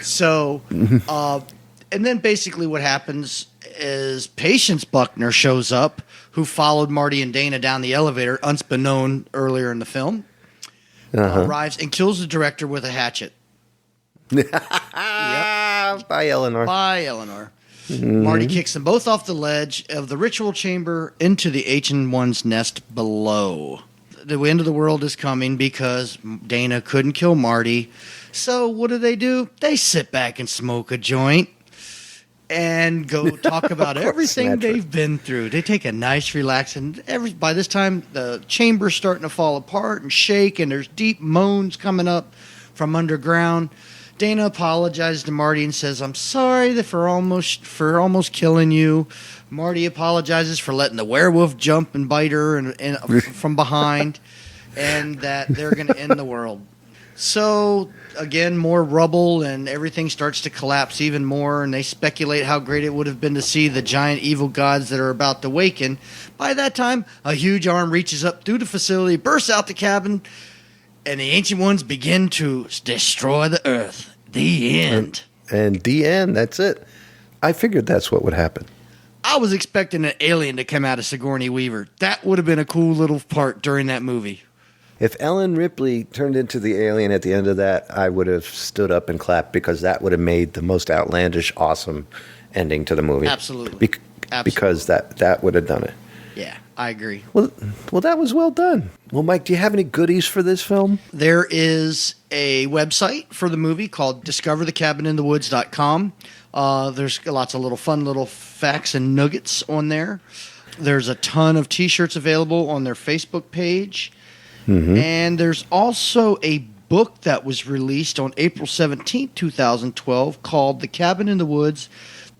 So, and then basically what happens is Patience Buckner shows up, who followed Marty and Dana down the elevator, unbeknown earlier in the film, arrives and kills the director with a hatchet. Yep. Bye, Eleanor. Bye, Eleanor. Marty kicks them both off the ledge of the ritual chamber into the H&One's nest below. The end of the world is coming because Dana couldn't kill Marty. So what do? They sit back and smoke a joint and go talk about everything they've been through. They take a nice relax, and by this time the chamber's starting to fall apart and shake, and there's deep moans coming up from underground. Dana apologizes to Marty and says, "I'm sorry for almost killing you." Marty apologizes for letting the werewolf jump and bite her and from behind, and that they're going to end the world. So, again, more rubble, and everything starts to collapse even more, and they speculate how great it would have been to see the giant evil gods that are about to awaken. By that time, a huge arm reaches up through the facility, bursts out the cabin, and the Ancient Ones begin to destroy the Earth. The end. And the end, that's it. I figured that's what would happen. I was expecting an alien to come out of Sigourney Weaver. That would have been a cool little part during that movie. If Ellen Ripley turned into the alien at the end of that, I would have stood up and clapped, because that would have made the most outlandish, awesome ending to the movie. Absolutely. Because that would have done it. Yeah, I agree. Well, that was well done. Well, Mike, do you have any goodies for this film? There is a website for the movie called discoverthecabininthewoods.com. There's lots of fun little facts and nuggets on there. There's a ton of T-shirts available on their Facebook page. Mm-hmm. And there's also a book that was released on April 17th, 2012 called The Cabin in the Woods,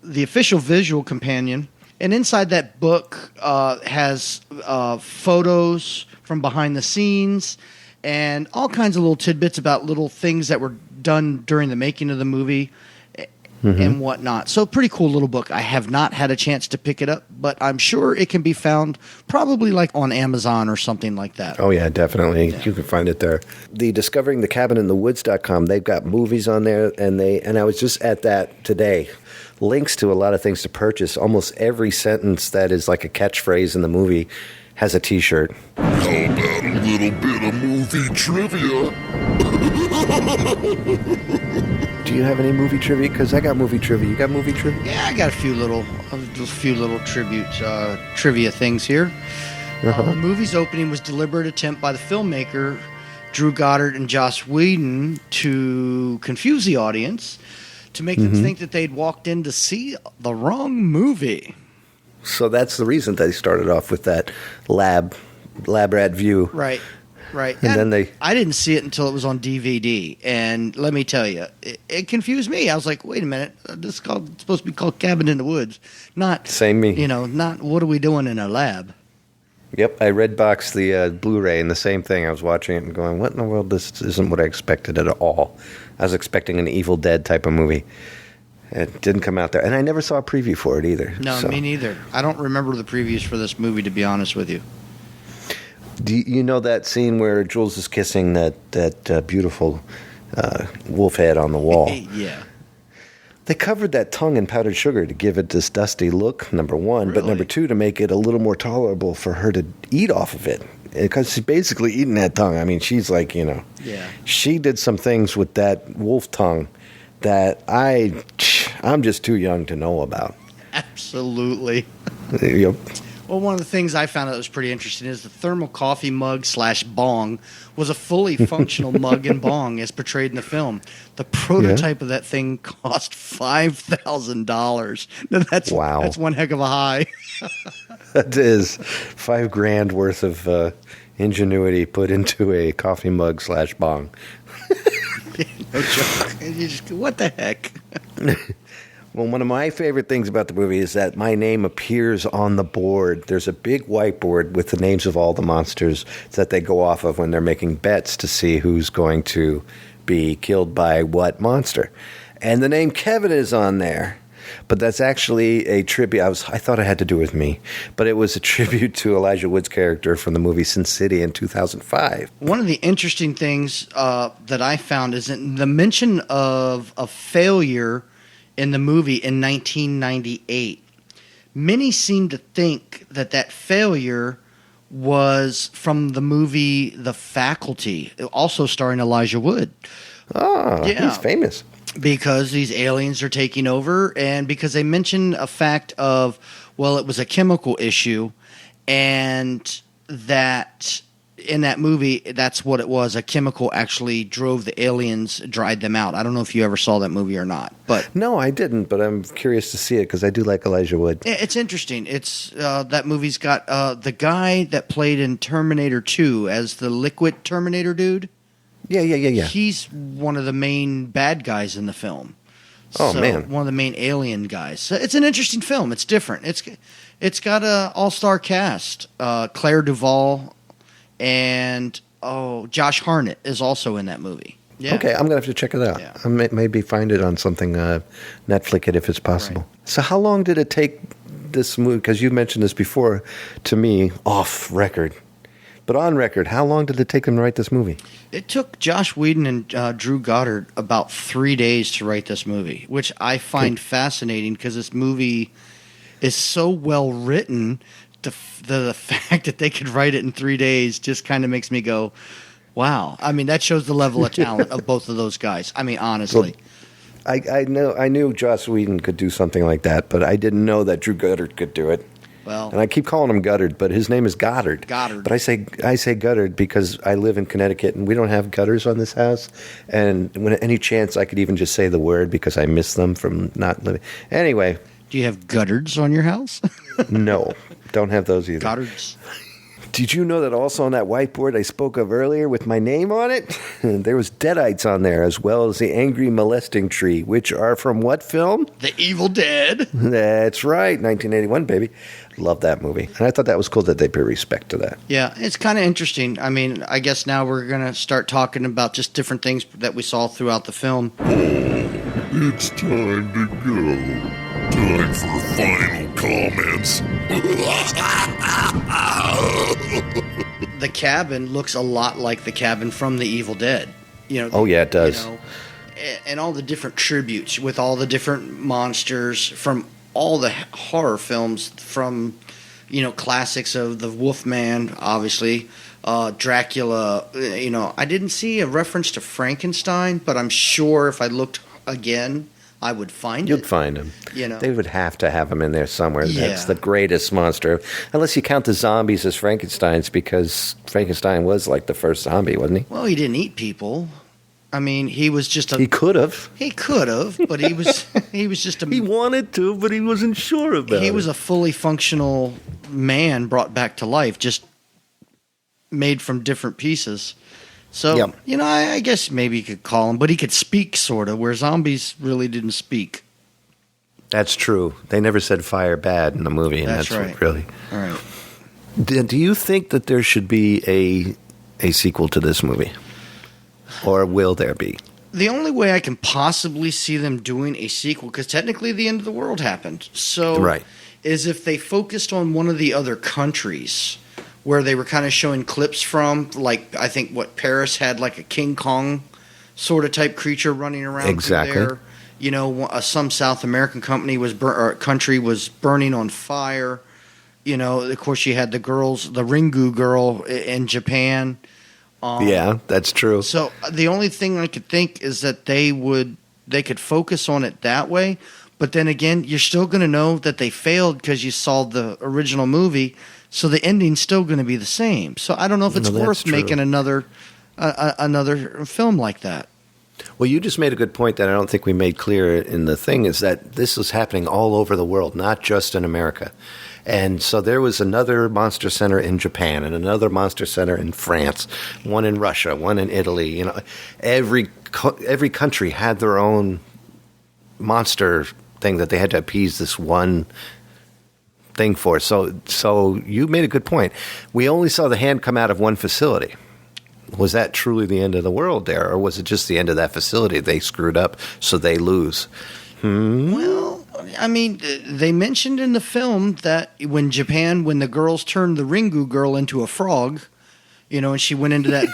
the official visual companion. And inside that book has photos from behind the scenes and all kinds of little tidbits about little things that were done during the making of the movie and whatnot. So pretty cool little book. I have not had a chance to pick it up, but I'm sure it can be found probably like on Amazon or something like that. Oh, yeah, definitely. Yeah. You can find it there. The discoveringthecabininthewoods.com, they've got movies on there, and I was just at that today. Links to a lot of things to purchase. Almost every sentence that is like a catchphrase in the movie has a T-shirt. How about a little bit of movie trivia? Do you have any movie trivia? Because I got movie trivia. You got movie trivia? Yeah, I got a few little trivia things here. The movie's opening was a deliberate attempt by the filmmaker Drew Goddard and Joss Whedon to confuse the audience, to make them think that they'd walked in to see the wrong movie. So that's the reason they started off with that lab rat view. Right. And then I didn't see it until it was on DVD, and let me tell you, it confused me. I was like, wait a minute, this is supposed to be called Cabin in the Woods, not Same me. Not what are we doing in a lab. Yep, I redboxed the Blu-ray, and the same thing. I was watching it and going, what in the world? This isn't what I expected at all. I was expecting an Evil Dead type of movie. It didn't come out there. And I never saw a preview for it either. No, me neither. I don't remember the previews for this movie, to be honest with you. Do you know that scene where Jules is kissing that beautiful wolf head on the wall? Yeah. They covered that tongue in powdered sugar to give it this dusty look, number one. Really? But number two, to make it a little more tolerable for her to eat off of it. Because she's basically eating that tongue. I mean, she's like, Yeah. She did some things with that wolf tongue that I'm just too young to know about. Absolutely. Yep. Well, one of the things I found out that was pretty interesting is the thermal coffee mug / bong was a fully functional mug and bong as portrayed in the film. The prototype of that thing cost $5,000. Now, wow. That's one heck of a high. That is $5,000 worth of ingenuity put into a coffee mug / bong. No joke. You just, what the heck? Well, one of my favorite things about the movie is that my name appears on the board. There's a big whiteboard with the names of all the monsters that they go off of when they're making bets to see who's going to be killed by what monster. And the name Kevin is on there. But that's actually a tribute. I thought it had to do with me, but it was a tribute to Elijah Wood's character from the movie Sin City in 2005. One of the interesting things that I found is in the mention of a failure in the movie in 1998. Many seem to think that failure was from the movie The Faculty, also starring Elijah Wood. Oh, yeah. He's famous. Because these aliens are taking over, and because they mention a fact of, well, it was a chemical issue, and that in that movie, that's what it was. A chemical actually drove the aliens, dried them out. I don't know if you ever saw that movie or not. But no, I didn't, but I'm curious to see it because I do like Elijah Wood. It's interesting. It's that movie's got the guy that played in Terminator 2 as the liquid Terminator dude. Yeah. He's one of the main bad guys in the film. Oh, man. One of the main alien guys. So it's an interesting film. It's different. It's got an all-star cast. Claire Duvall and Josh Hartnett is also in that movie. Yeah. Okay, I'm going to have to check it out. Yeah. I maybe find it on something, Netflix it if it's possible. Right. So how long did it take this movie, because you mentioned this before to me off record, but on record, how long did it take them to write this movie? It took Josh Whedon and Drew Goddard about 3 days to write this movie, which I find fascinating because this movie is so well written. The fact that they could write it in 3 days just kind of makes me go, wow. I mean, that shows the level of talent of both of those guys. I mean, honestly. So, I knew Joss Whedon could do something like that, but I didn't know that Drew Goddard could do it. Well, and I keep calling him Goddard, but his name is Goddard. Goddard. But I say Goddard because I live in Connecticut and we don't have gutters on this house. And when any chance I could even just say the word because I miss them from not living. Anyway. Do you have guttards on your house? No, don't have those either. Gottards. Did you know that also on that whiteboard I spoke of earlier with my name on it, there was deadites on there as well as the angry molesting tree, which are from what film? The Evil Dead. That's right, 1981, baby. Love that movie. And I thought that was cool that they pay respect to that. Yeah, it's kind of interesting. I mean, I guess now we're going to start talking about just different things that we saw throughout the film. It's time to go. Time for final comments. The cabin looks a lot like the cabin from The Evil Dead. Oh yeah, it does. And all the different tributes with all the different monsters from all the horror films, from classics of the Wolfman, obviously, Dracula. I didn't see a reference to Frankenstein, but I'm sure if I looked again, I would find You'd it. find him. You know. They would have to have him in there somewhere. Yeah. That's the greatest monster. Unless you count the zombies as Frankenstein's, because Frankenstein was like the first zombie, wasn't he? Well, he didn't eat people. I mean, he was just a. He could have. He could have, but he was. He was just a. He wanted to, but he wasn't sure about it. He was a fully functional man brought back to life, just made from different pieces. So, Yep. you know, I guess maybe you could call him, but he could speak, sort of, where zombies really didn't speak. That's true. They never said fire bad in the movie, and That's that's right. what really. All right. Do you think that there should be a sequel to this movie? Or will there be? The only way I can possibly see them doing a sequel, because technically the end of the world happened, so Right. is if they focused on one of the other countries where they were kind of showing clips from, like I think Paris had like a King Kong sort of type creature running around through Exactly. there. You know, some South American country was burning on fire. You know, of course, you had the Ringu girl in Japan. Yeah, that's true. So the only thing I could think is that they could focus on it that way. But then again, you're still going to know that they failed because you saw the original movie. So the ending's still going to be the same. So I don't know if it's No, that's worth true. making another film like that. Well, you just made a good point that I don't think we made clear in the thing, is that this is happening all over the world, not just in America. And so there was another monster center in Japan and another monster center in France, one in Russia, one in Italy. You know, every country had their own monster thing that they had to appease this one thing for. So you made a good point. We only saw the hand come out of one facility. Was that truly the end of the world there, or was it just the end of that facility? They screwed up, so they lose. Well, I mean, they mentioned in the film that when the girls turned the Ringu girl into a frog, you know, and she went into that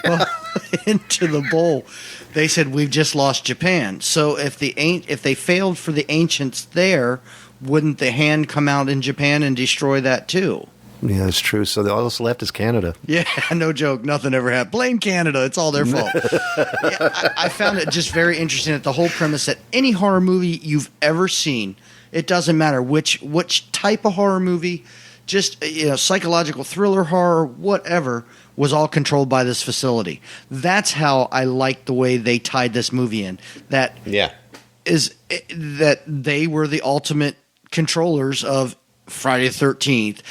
into the bowl, they said we've just lost Japan. So if they failed for the ancients there, wouldn't the hand come out in Japan and destroy that too? Yeah, that's true. So all that's left is Canada. Yeah, no joke. Nothing ever happened. Blame Canada. It's all their fault. I found it just very interesting that the whole premise that any horror movie you've ever seen, it doesn't matter which type of horror movie, just psychological thriller horror, whatever, was all controlled by this facility. That's how I like the way they tied this movie in. That they were the ultimate controllers of Friday the 13th,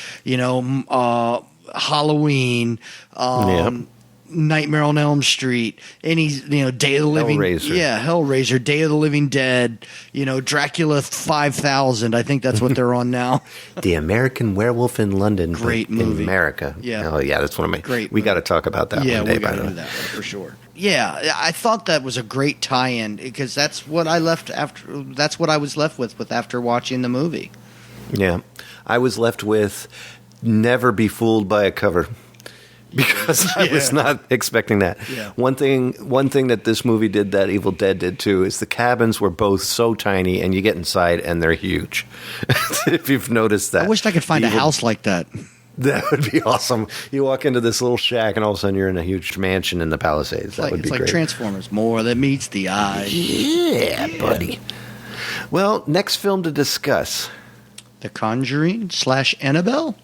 Halloween, Nightmare on Elm Street, any Day of the Living, Hellraiser, Day of the Living Dead, Dracula 5000. I think that's what they're on now. The American Werewolf in London, great movie in America. Yeah, oh yeah, that's one of my great. We got to talk about that. Yeah, one day, we got to do that one for sure. Yeah, I thought that was a great tie-in because that's what I left after. That's what I was left with after watching the movie. Yeah, I was left with never be fooled by a cover because I was not expecting that. Yeah. One thing that this movie did that Evil Dead did too is the cabins were both so tiny, and you get inside and they're huge. If you've noticed that, I wished I could find a house like that. That would be awesome. You walk into this little shack, and all of a sudden you're in a huge mansion in the Palisades. That would be great. It's like Transformers, more than meets the eye. Yeah, buddy. Well, next film to discuss. The Conjuring / Annabelle?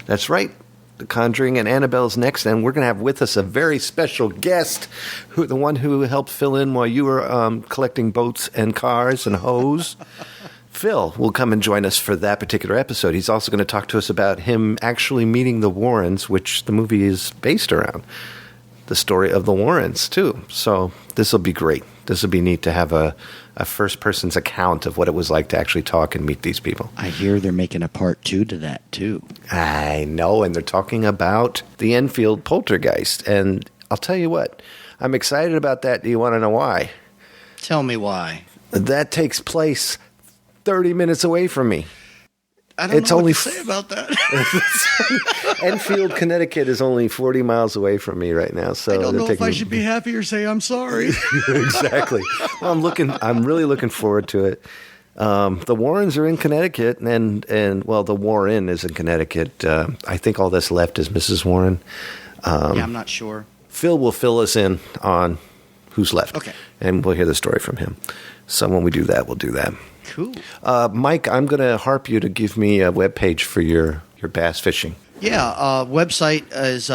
That's right. The Conjuring and Annabelle's next, and we're going to have with us a very special guest, the one who helped fill in while you were collecting boats and cars and hose. Phil will come and join us for that particular episode. He's also going to talk to us about him actually meeting the Warrens, which the movie is based around. The story of the Warrens, too. So this will be great. This will be neat to have a first person's account of what it was like to actually talk and meet these people. I hear they're making a part 2 to that, too. I know, and they're talking about the Enfield poltergeist. And I'll tell you what, I'm excited about that. Do you want to know why? Tell me why. That takes place 30 minutes away from me. I don't know what to say about that. Enfield, Connecticut is only 40 miles away from me right now. So I don't know if I should be happy or say I'm sorry. Exactly. Well, I'm really looking forward to it. The Warrens are in Connecticut, and the Warren is in Connecticut. I think all that's left is Mrs. Warren. I'm not sure. Phil will fill us in on who's left. Okay. And we'll hear the story from him. So when we do that, we'll do that. Cool. Mike, I'm going to harp you to give me a webpage for your bass fishing. Yeah, website is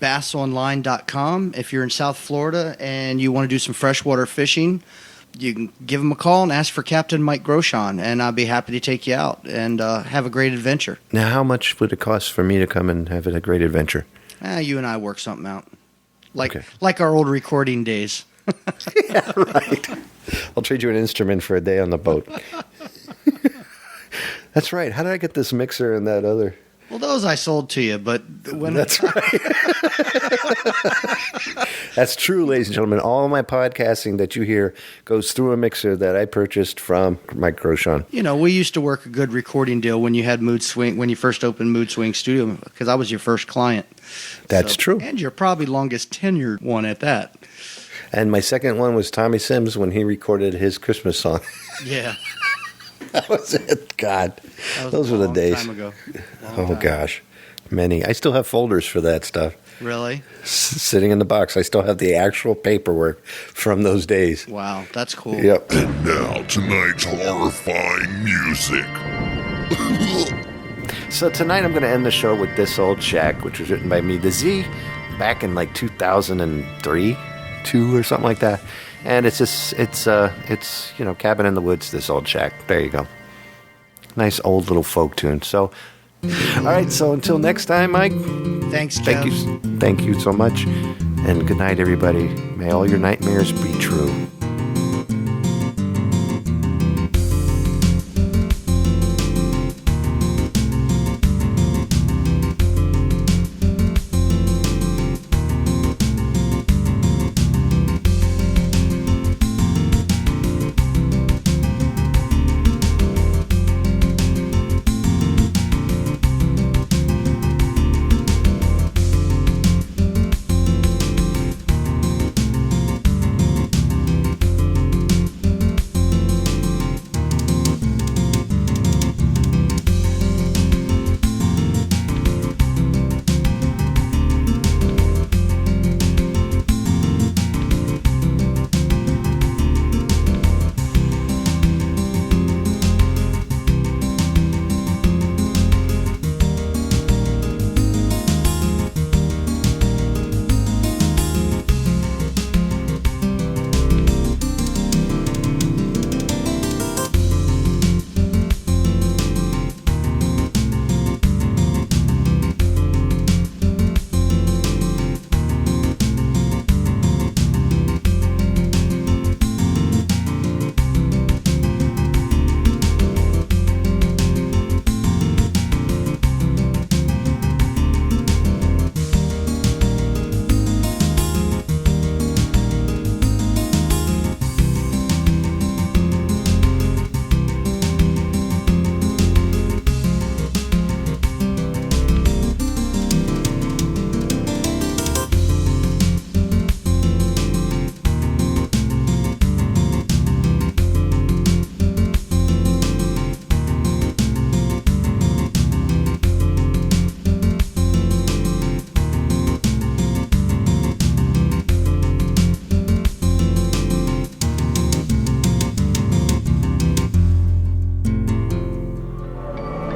bassonline.com. If you're in South Florida and you want to do some freshwater fishing, you can give him a call and ask for Captain Mike Groshon, and I'll be happy to take you out and have a great adventure. Now, how much would it cost for me to come and have a great adventure? You and I work something out. Okay. Like our old recording days. Yeah, right. I'll trade you an instrument for a day on the boat. That's right. How did I get this mixer and that other? Well, those I sold to you, but when That's right. That's true, ladies and gentlemen. All my podcasting that you hear goes through a mixer that I purchased from Mike Groshon. You know, we used to work a good recording deal when you had Mood Swing, when you first opened Mood Swing Studio, because I was your first client. That's true. And you're probably longest tenured one at that. And my second one was Tommy Sims when he recorded his Christmas song. Yeah. That was it. God, those were the days. Time ago. Oh, gosh. Many. I still have folders for that stuff. Really? Sitting in the box. I still have the actual paperwork from those days. Wow, that's cool. Yep. And now, tonight's horrifying music. So tonight I'm going to end the show with This Old Shack, which was written by me, the Z, back in like 2003, 2 or something like that. And it's just, it's Cabin in the Woods, This Old Shack. There you go. Nice old little folk tune. So, all right. So until next time, Mike. Thanks, Kev. Thank you so much. And good night, everybody. May all your nightmares be true.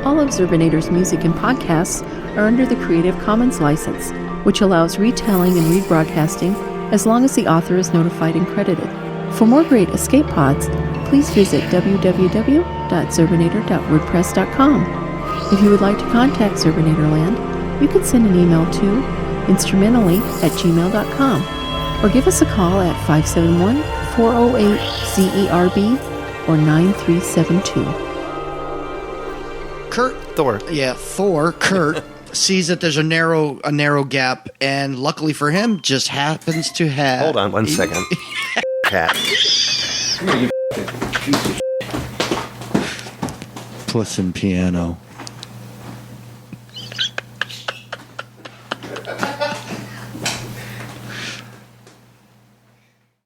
All of Zerbinator's music and podcasts are under the Creative Commons license, which allows retelling and rebroadcasting as long as the author is notified and credited. For more great escape pods, please visit www.zerbinator.wordpress.com. If you would like to contact Zerbinatorland, you can send an email to instrumentally@gmail.com or give us a call at 571-408-ZERB or 9372. Kurt sees that there's a narrow gap, and luckily for him, just happens to have. Hold on 1 second. Cat. Puss and piano.